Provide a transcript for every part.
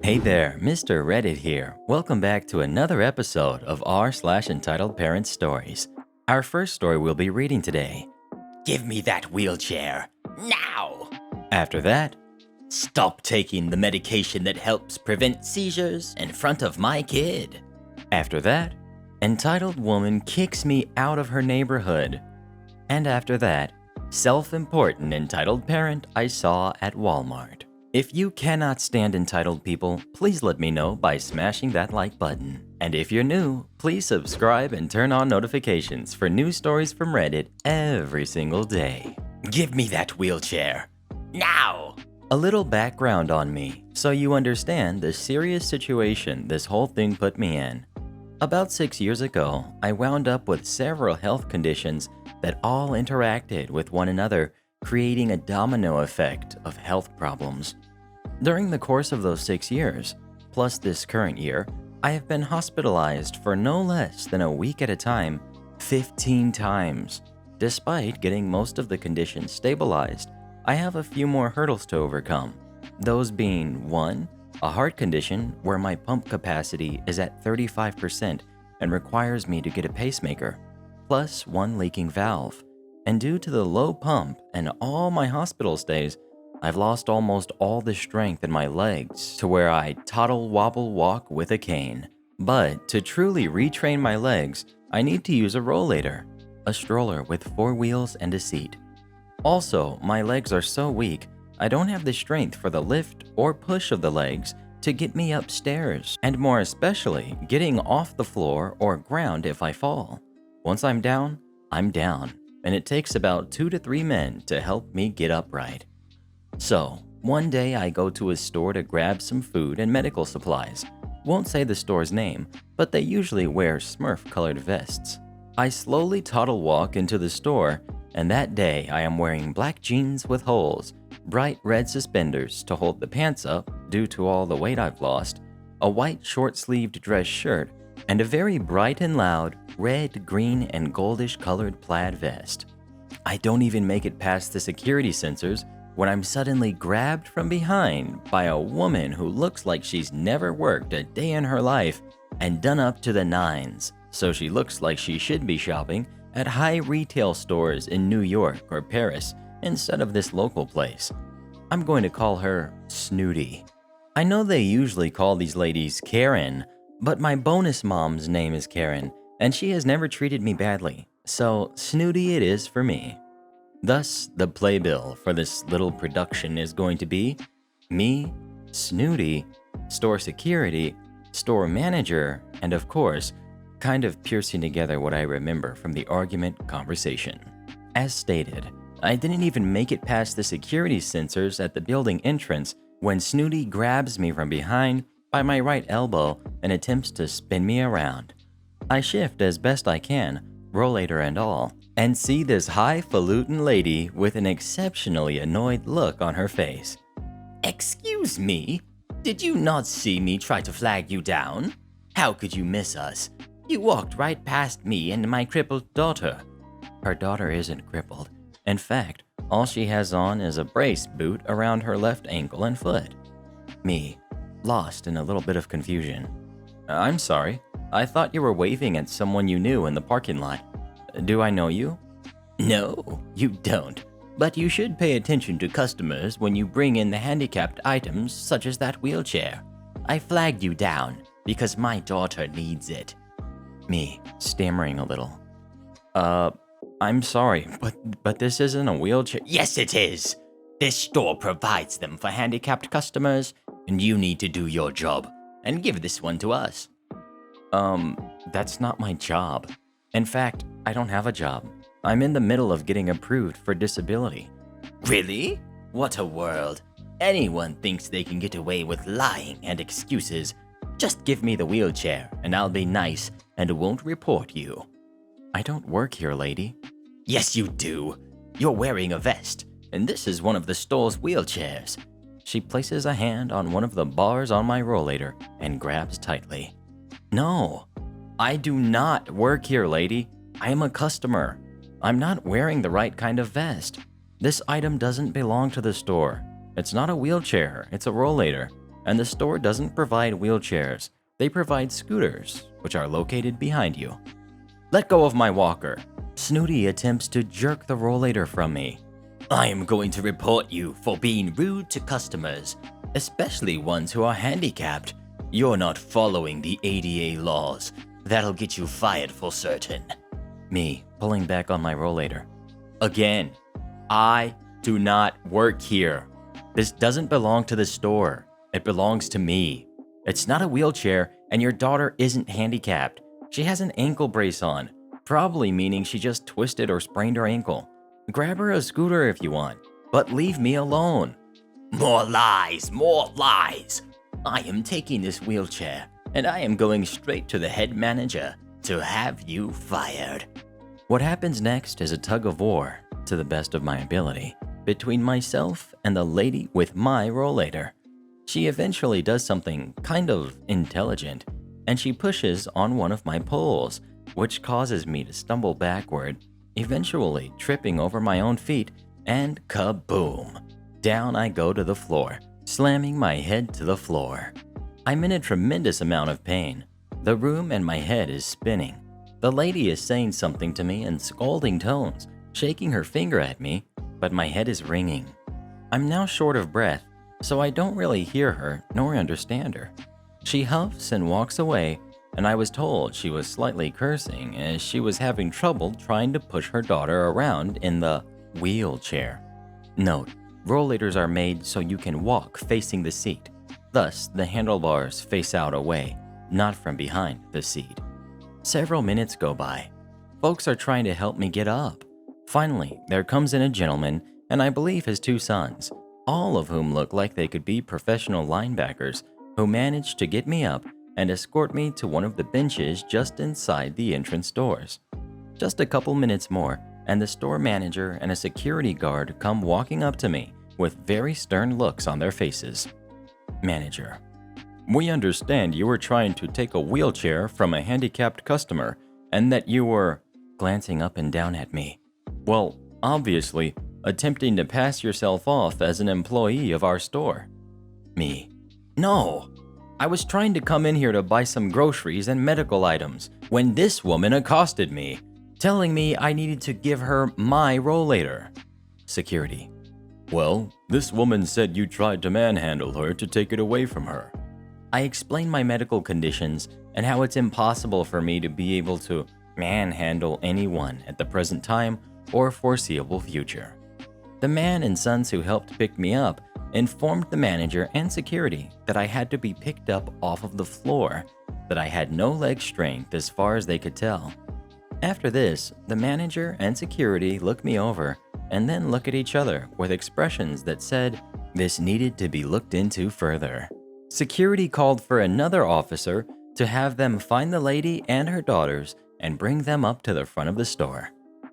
Hey there, Mr. Reddit here. Welcome back to another episode of r/Entitled Parents Stories. Our first story we'll be reading today. Give me that wheelchair. Now! After that, stop taking the medication that helps prevent seizures in front of my kid. After that, entitled woman kicks me out of her neighborhood. And after that, self-important entitled parent I saw at Walmart. If you cannot stand entitled people, please let me know by smashing that like button. And if you're new, please subscribe and turn on notifications for new stories from Reddit every single day. Give me that wheelchair. Now! A little background on me, so you understand the serious situation this whole thing put me in. About 6 years ago, I wound up with several health conditions that all interacted with one another, creating a domino effect of health problems. During the course of those 6 years, plus this current year, I have been hospitalized for no less than a week at a time, 15 times. Despite getting most of the conditions stabilized, I have a few more hurdles to overcome. Those being 1, a heart condition where my pump capacity is at 35% and requires me to get a pacemaker, plus 1 leaking valve. And due to the low pump and all my hospital stays, I've lost almost all the strength in my legs to where I toddle wobble walk with a cane. But to truly retrain my legs, I need to use a rollator, a stroller with 4 wheels and a seat. Also, my legs are so weak, I don't have the strength for the lift or push of the legs to get me upstairs, and more especially getting off the floor or ground if I fall. Once I'm down, and it takes about 2 to 3 men to help me get upright. So, one day I go to a store to grab some food and medical supplies. Won't say the store's name, but they usually wear Smurf-colored vests. I slowly toddle walk into the store, and that day I am wearing black jeans with holes, bright red suspenders to hold the pants up due to all the weight I've lost, a white short-sleeved dress shirt, and a very bright and loud red, green, and goldish-colored plaid vest. I don't even make it past the security sensors when I'm suddenly grabbed from behind by a woman who looks like she's never worked a day in her life and done up to the nines, so she looks like she should be shopping at high retail stores in New York or Paris instead of this local place. I'm going to call her Snooty. I know they usually call these ladies Karen, but my bonus mom's name is Karen, and she has never treated me badly, so Snooty it is for me. Thus, the playbill for this little production is going to be me, Snooty, store security, store manager, and of course, kind of piercing together what I remember from the argument conversation. As stated, I didn't even make it past the security sensors at the building entrance when Snooty grabs me from behind by my right elbow and attempts to spin me around. I shift as best I can, rollator and all, and see this highfalutin lady with an exceptionally annoyed look on her face. Excuse me? Did you not see me try to flag you down? How could you miss us? You walked right past me and my crippled daughter. Her daughter isn't crippled. In fact, all she has on is a brace boot around her left ankle and foot. Me, lost in a little bit of confusion. I'm sorry. I thought you were waving at someone you knew in the parking lot. Do I know you? No, you don't. But you should pay attention to customers when you bring in the handicapped items such as that wheelchair. I flagged you down because my daughter needs it. Me, stammering a little. I'm sorry, but this isn't a wheelchair. Yes, it is. This store provides them for handicapped customers, and you need to do your job and give this one to us. That's not my job. In fact, I don't have a job. I'm in the middle of getting approved for disability. Really? What a world. Anyone thinks they can get away with lying and excuses. Just give me the wheelchair and I'll be nice and won't report you. I don't work here, lady. Yes, you do. You're wearing a vest, and this is one of the store's wheelchairs. She places a hand on one of the bars on my rollator and grabs tightly. No, I do not work here, lady. I am a customer. I'm not wearing the right kind of vest. This item doesn't belong to the store. It's not a wheelchair, it's a rollator. and the store doesn't provide wheelchairs. They provide scooters, which are located behind you. Let go of my walker. Snooty attempts to jerk the rollator from me. I am going to report you for being rude to customers, especially ones who are handicapped. You're not following the ADA laws. That'll get you fired for certain. Me, pulling back on my rollator. Again, I do not work here. This doesn't belong to the store. It belongs to me. It's not a wheelchair, and your daughter isn't handicapped. She has an ankle brace on, probably meaning she just twisted or sprained her ankle. Grab her a scooter if you want, but leave me alone. More lies, more lies. I am taking this wheelchair, and I am going straight to the head manager to have you fired. What happens next is a tug of war, to the best of my ability, between myself and the lady with my rollator. She eventually does something kind of intelligent, and she pushes on one of my poles, which causes me to stumble backward, eventually tripping over my own feet, and kaboom! Down I go to the floor, slamming my head to the floor. I'm in a tremendous amount of pain. The room and my head is spinning. The lady is saying something to me in scolding tones, shaking her finger at me, but my head is ringing. I'm now short of breath, so I don't really hear her nor understand her. She huffs and walks away, and I was told she was slightly cursing as she was having trouble trying to push her daughter around in the wheelchair. Note, rollators are made so you can walk facing the seat. Thus, the handlebars face out away, not from behind the seat. Several minutes go by. Folks are trying to help me get up. Finally, there comes in a gentleman, and I believe his two sons, all of whom look like they could be professional linebackers, who managed to get me up and escort me to one of the benches just inside the entrance doors. Just a couple minutes more, and the store manager and a security guard come walking up to me with very stern looks on their faces. Manager: We understand you were trying to take a wheelchair from a handicapped customer and that you were, glancing up and down at me, well, obviously, attempting to pass yourself off as an employee of our store. Me: No, I was trying to come in here to buy some groceries and medical items when this woman accosted me, telling me I needed to give her my rollator. Security: Well, this woman said you tried to manhandle her to take it away from her. I explained my medical conditions and how it's impossible for me to be able to manhandle anyone at the present time or foreseeable future. The man and sons who helped pick me up informed the manager and security that I had to be picked up off of the floor, that I had no leg strength as far as they could tell. After this, the manager and security look me over and then look at each other with expressions that said this needed to be looked into further. Security called for another officer to have them find the lady and her daughters and bring them up to the front of the store.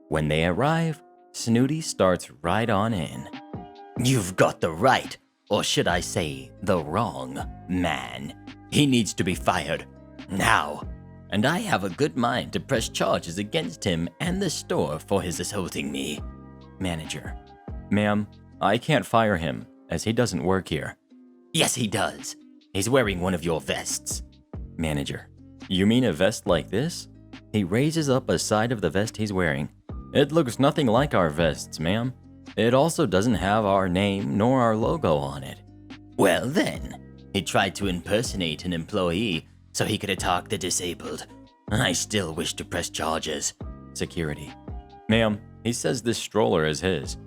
When they arrive, Snooty starts right on in. You've got the right, or should I say, the wrong, man. He needs to be fired. Now. And I have a good mind to press charges against him and the store for his assaulting me. Manager: Ma'am, I can't fire him, as he doesn't work here. Yes, he does. He's wearing one of your vests. Manager: You mean a vest like this? He raises up a side of the vest he's wearing. It looks nothing like our vests, ma'am. It also doesn't have our name nor our logo on it. Well then, he tried to impersonate an employee so he could attack the disabled. I still wish to press charges. Security: Ma'am, he says this stroller is his.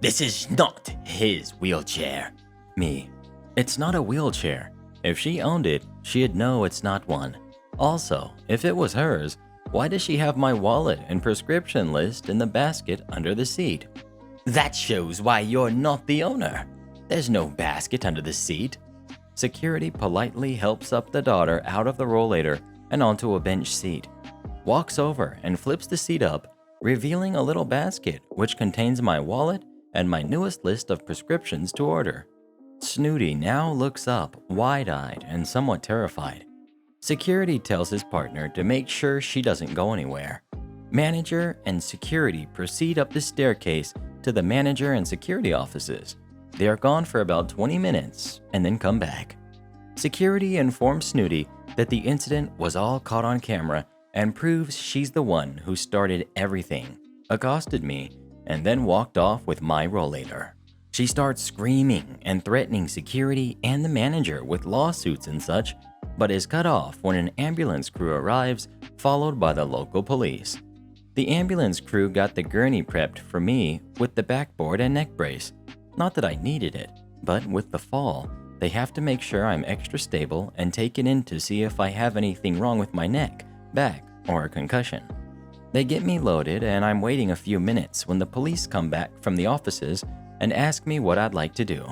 This is not his wheelchair. Me: It's not a wheelchair. If she owned it, she'd know it's not one. Also, if it was hers, why does she have my wallet and prescription list in the basket under the seat? That shows why you're not the owner. There's no basket under the seat. Security politely helps up the daughter out of the rollator and onto a bench seat, walks over and flips the seat up, revealing a little basket which contains my wallet and my newest list of prescriptions to order. Snooty now looks up, wide-eyed and somewhat terrified. Security tells his partner to make sure she doesn't go anywhere. Manager and security proceed up the staircase to the manager and security offices. They are gone for about 20 minutes and then come back. Security informs Snooty that the incident was all caught on camera and proves she's the one who started everything, accosted me, and then walked off with my rollator. She starts screaming and threatening security and the manager with lawsuits and such, but is cut off when an ambulance crew arrives, followed by the local police. The ambulance crew got the gurney prepped for me with the backboard and neck brace. Not that I needed it, but with the fall, they have to make sure I'm extra stable and taken in to see if I have anything wrong with my neck, back, or a concussion. They get me loaded and I'm waiting a few minutes when the police come back from the offices and ask me what I'd like to do.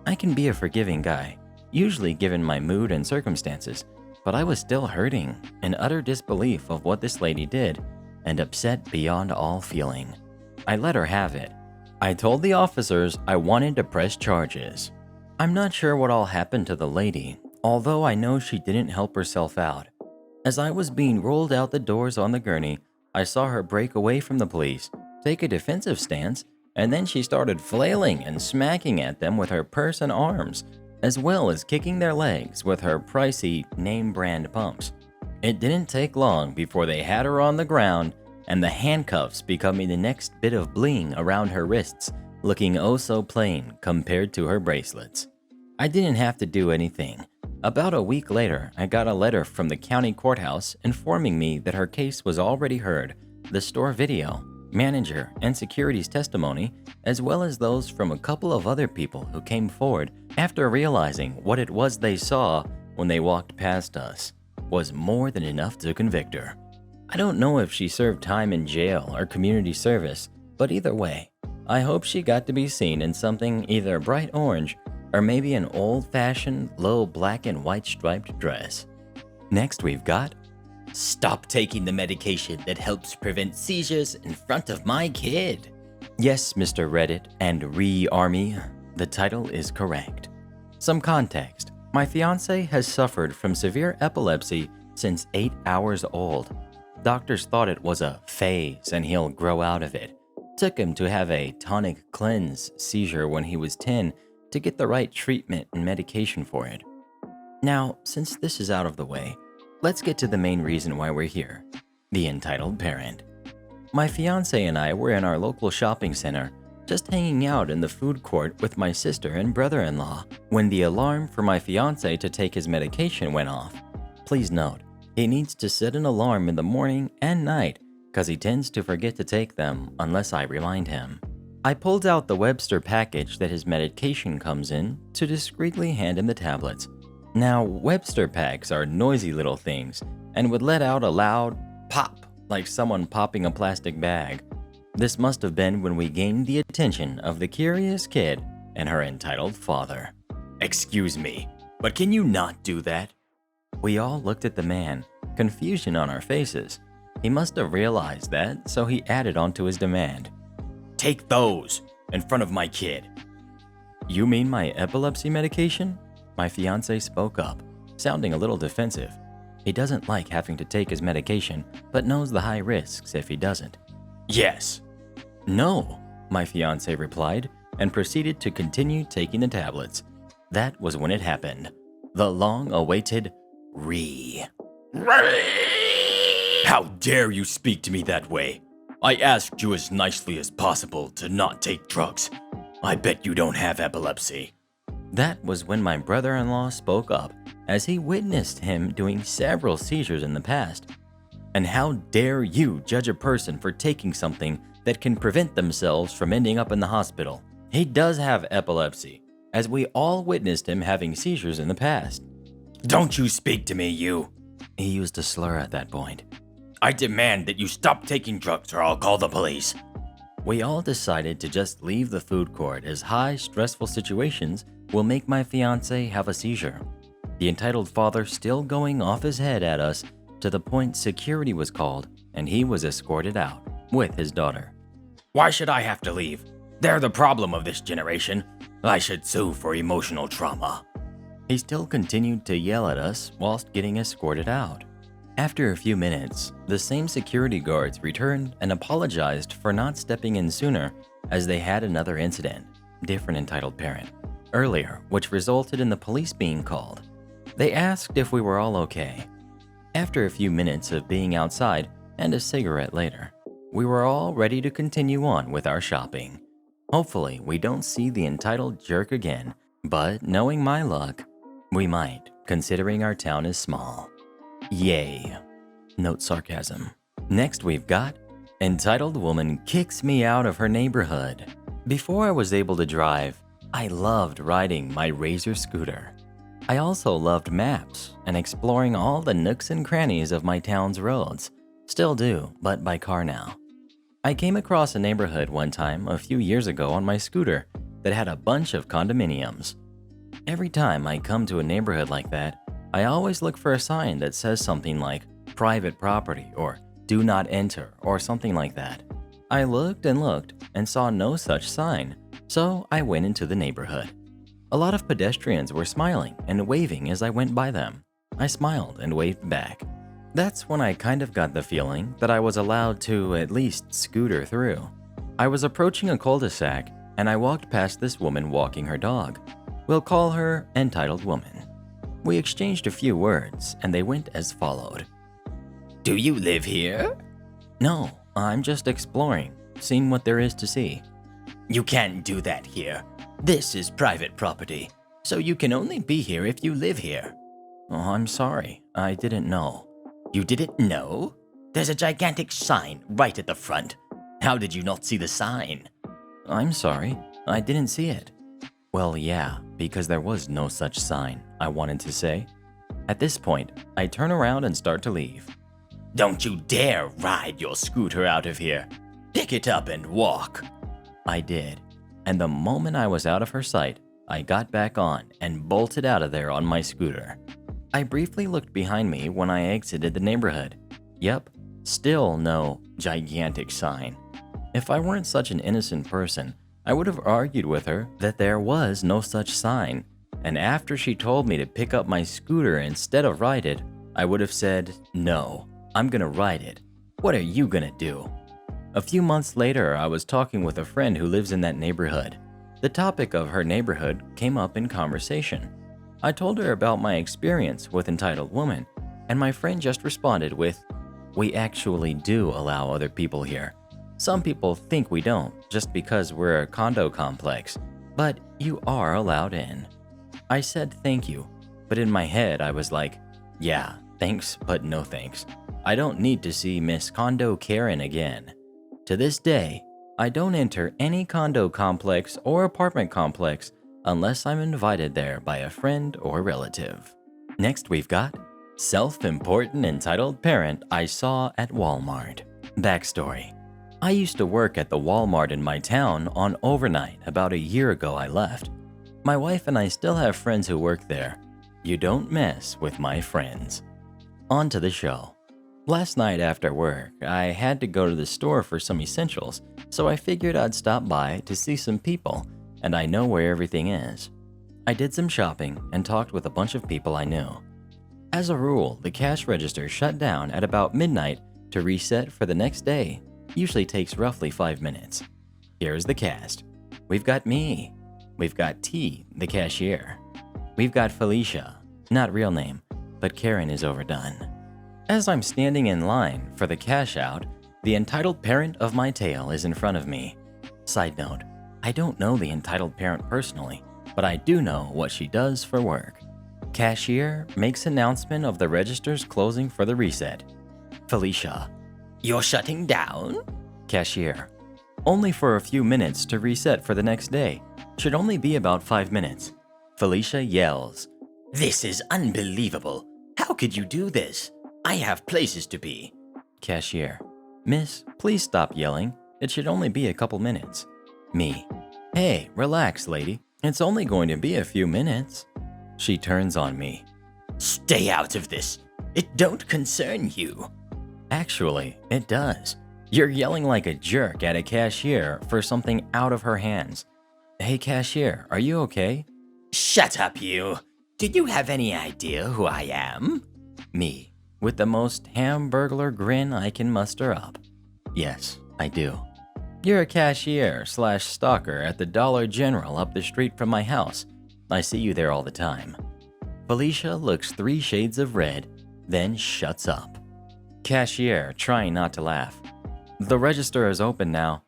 I can be a forgiving guy, usually given my mood and circumstances, but I was still hurting, in utter disbelief of what this lady did, and upset beyond all feeling. I let her have it. I told the officers I wanted to press charges. I'm not sure what all happened to the lady, although I know she didn't help herself out. As I was being rolled out the doors on the gurney, I saw her break away from the police, take a defensive stance, and then she started flailing and smacking at them with her purse and arms, as well as kicking their legs with her pricey name-brand pumps. It didn't take long before they had her on the ground, and the handcuffs becoming the next bit of bling around her wrists, looking oh so plain compared to her bracelets. I didn't have to do anything. About a week later, I got a letter from the county courthouse informing me that her case was already heard, the store video, manager, and security's testimony, as well as those from a couple of other people who came forward after realizing what it was they saw when they walked past us, was more than enough to convict her. I don't know if she served time in jail or community service, but either way, I hope she got to be seen in something either bright orange or maybe an old-fashioned, low black and white striped dress. Next we've got, "Stop taking the medication that helps prevent seizures in front of my kid." Yes, Mr. Reddit and Re-Army, the title is correct. Some context. My fiancé has suffered from severe epilepsy since 8 hours old. Doctors thought it was a phase and he'll grow out of it. Took him to have a tonic cleanse seizure when he was 10 to get the right treatment and medication for it. Now, since this is out of the way, let's get to the main reason why we're here, the entitled parent. My fiancé and I were in our local shopping center, just hanging out in the food court with my sister and brother-in-law, when the alarm for my fiancé to take his medication went off. Please note, he needs to set an alarm in the morning and night because he tends to forget to take them unless I remind him. I pulled out the Webster package that his medication comes in to discreetly hand him the tablets. Now, Webster packs are noisy little things and would let out a loud pop like someone popping a plastic bag. This must have been when we gained the attention of the curious kid and her entitled father. "Excuse me, but can you not do that?" We all looked at the man, confusion on our faces. He must have realized that, so he added on to his demand. "Take those in front of my kid." "You mean my epilepsy medication?" My fiancé spoke up, sounding a little defensive. He doesn't like having to take his medication, but knows the high risks if he doesn't. "Yes." "No," my fiancé replied, and proceeded to continue taking the tablets. That was when it happened. The long-awaited Re. "How dare you speak to me that way? I asked you as nicely as possible to not take drugs. I bet you don't have epilepsy." That was when my brother-in-law spoke up, as he witnessed him doing several seizures in the past. "And how dare you judge a person for taking something that can prevent themselves from ending up in the hospital? He does have epilepsy, as we all witnessed him having seizures in the past." "Don't you speak to me, you." He used a slur at that point. "I demand that you stop taking drugs or I'll call the police." We all decided to just leave the food court as high, stressful situations will make my fiancé have a seizure. The entitled father still going off his head at us to the point security was called and he was escorted out with his daughter. "Why should I have to leave? They're the problem of this generation. I should sue for emotional trauma." He still continued to yell at us whilst getting escorted out. After a few minutes, the same security guards returned and apologized for not stepping in sooner, as they had another incident, different entitled parent, earlier, which resulted in the police being called. They asked if we were all okay. After a few minutes of being outside and a cigarette later, we were all ready to continue on with our shopping. Hopefully, we don't see the entitled jerk again, but knowing my luck, we might, considering our town is small. Yay. Note sarcasm. Next we've got, entitled woman kicks me out of her neighborhood. Before I was able to drive, I loved riding my Razor scooter. I also loved maps and exploring all the nooks and crannies of my town's roads. Still do, but by car now. I came across a neighborhood one time a few years ago on my scooter that had a bunch of condominiums. Every time I come to a neighborhood like that, I always look for a sign that says something like private property or do not enter or something like that. I looked and saw no such sign, so I went into the neighborhood. A lot of pedestrians were smiling and waving as I went by them. I smiled and waved back. That's when I kind of got the feeling that I was allowed to at least scooter through. I was approaching a cul-de-sac and I walked past this woman walking her dog. We'll call her Entitled Woman. We exchanged a few words and they went as followed. Do you live here? No, I'm just exploring, seeing what there is to see. You can't do that here. This is private property, so you can only be here if you live here. Oh, I'm sorry, I didn't know. You didn't know? There's a gigantic sign right at the front. How did you not see the sign? I'm sorry, I didn't see it. Well, yeah, because there was no such sign, I wanted to say. At this point, I turn around and start to leave. Don't you dare ride your scooter out of here. Pick it up and walk. I did, and the moment I was out of her sight, I got back on and bolted out of there on my scooter. I briefly looked behind me when I exited the neighborhood. Yep, still no gigantic sign. If I weren't such an innocent person, I would have argued with her that there was no such sign, and after she told me to pick up my scooter instead of ride it, I would have said, no, I'm gonna ride it. What are you gonna do? A few months later, I was talking with a friend who lives in that neighborhood. The topic of her neighborhood came up in conversation. I told her about my experience with Entitled Woman, and my friend just responded with, we actually do allow other people here. Some people think we don't, just because we're a condo complex, but you are allowed in. I said thank you, but in my head I was like, yeah, thanks, but no thanks. I don't need to see Miss Condo Karen again. To this day, I don't enter any condo complex or apartment complex unless I'm invited there by a friend or relative. Next we've got self-important entitled parent I saw at Walmart. Backstory. I used to work at the Walmart in my town on overnight about a year ago I left. My wife and I still have friends who work there. You don't mess with my friends. On to the show. Last night after work, I had to go to the store for some essentials, so I figured I'd stop by to see some people, and I know where everything is. I did some shopping and talked with a bunch of people I knew. As a rule, the cash register shut down at about midnight to reset for the next day. Usually takes roughly 5 minutes. Here's the cast. We've got me. We've got T, the cashier. We've got Felicia, not real name, but Karen is overdone. As I'm standing in line for the cash out, the entitled parent of my tale is in front of me. Side note, I don't know the entitled parent personally, but I do know what she does for work. Cashier makes announcement of the registers closing for the reset. Felicia, you're shutting down? Cashier, only for a few minutes to reset for the next day. Should only be about 5 minutes. Felicia yells, this is unbelievable. How could you do this? I have places to be. Cashier, miss, please stop yelling. It should only be a couple minutes. Me, hey, relax, lady. It's only going to be a few minutes. She turns on me. Stay out of this. It don't concern you. Actually, it does. You're yelling like a jerk at a cashier for something out of her hands. Hey, cashier, are you okay? Shut up, you. Do you have any idea who I am? Me, with the most hamburglar grin I can muster up. Yes, I do. You're a cashier / stalker at the Dollar General up the street from my house. I see you there all the time. Felicia looks 3 shades of red, then shuts up. Cashier trying not to laugh. The register is open now.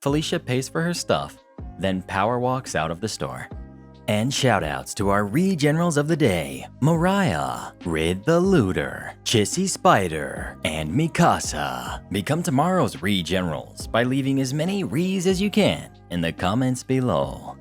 Felicia pays for her stuff, then power walks out of the store. And shoutouts to our re-generals of the day, Mariah, Rid the Looter, Chissy Spider, and Mikasa. Become tomorrow's re-generals by leaving as many re's as you can in the comments below.